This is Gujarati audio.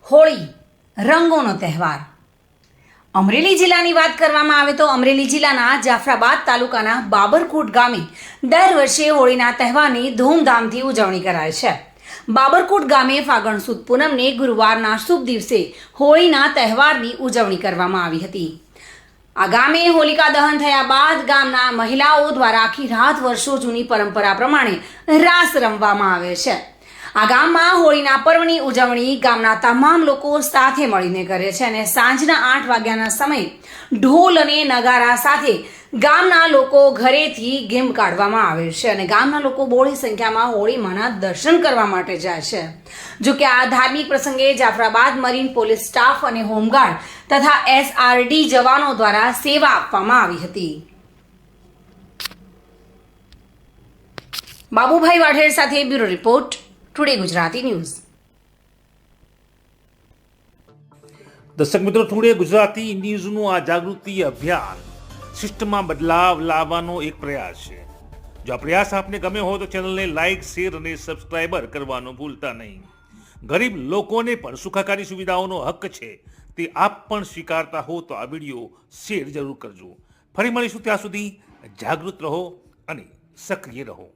હોળી રંગોનો તહેવાર. અમરેલી જિલ્લાની વાત કરવામાં આવે તો અમરેલી જિલ્લાના જાફરાબાદ તાલુકાના બાબરકોટ ગામે દર વર્ષે હોળીના તહેવારની ધૂમધામથી ઉજવણી કરાય છે. બાબરકોટ ગામે ફાગણ સુદ પૂનમને ગુરુવારના શુભ દિવસે હોળીના તહેવારની ઉજવણી કરવામાં આવી હતી. આ ગામે હોલિકા દહન થયા બાદ ગામના મહિલાઓ દ્વારા આખી રાત વર્ષો જૂની પરંપરા પ્રમાણે રાસ રમવામાં આવે છે. આ ગામમાં હોળીના પર્વની ઉજવણી ગામના તમામ લોકો સાથે મળીને કરે છે અને સાંજના 8 વાગ્યાના સમયે ઢોલ અને નગારા સાથે ગામના લોકો ઘરેથી ગેમ કાઢવામાં આવે છે અને ગામના લોકો બહોળી સંખ્યામાં હોળીમાના દર્શન કરવા માટે જાય છે. જો કે આ ધાર્મિક પ્રસંગે જાફરાબાદ મરીન પોલીસ સ્ટાફ અને હોમગાર્ડ તથા SRD જવાનો દ્વારા સેવા આપવામાં આવી હતી. બાબુભાઈ વાઢેર સાથે bureau report, today Gujarati news. દર્શક મિત્રો, ટુડે ગુજરાતી ન્યૂઝનું આ જાગૃતિ અભિયાન સિસ્ટમમાં બદલાવ લાવવાનો એક પ્રયાસ છે. જો આ પ્રયાસ આપને ગમે હોય તો ચેનલને લાઇક, શેર અને સબસ્ક્રાઇબર કરવાનું ભૂલતા નહીં. ગરીબ લોકોને પણ સુખાકારી સુવિધાઓનો હક છે, તે આપ પણ સ્વીકારતા હો તો આ વિડીયો શેર જરૂર કરજો. ફરી મળીશું, ત્યાં સુધી જાગૃત રહો અને સક્રિય રહો.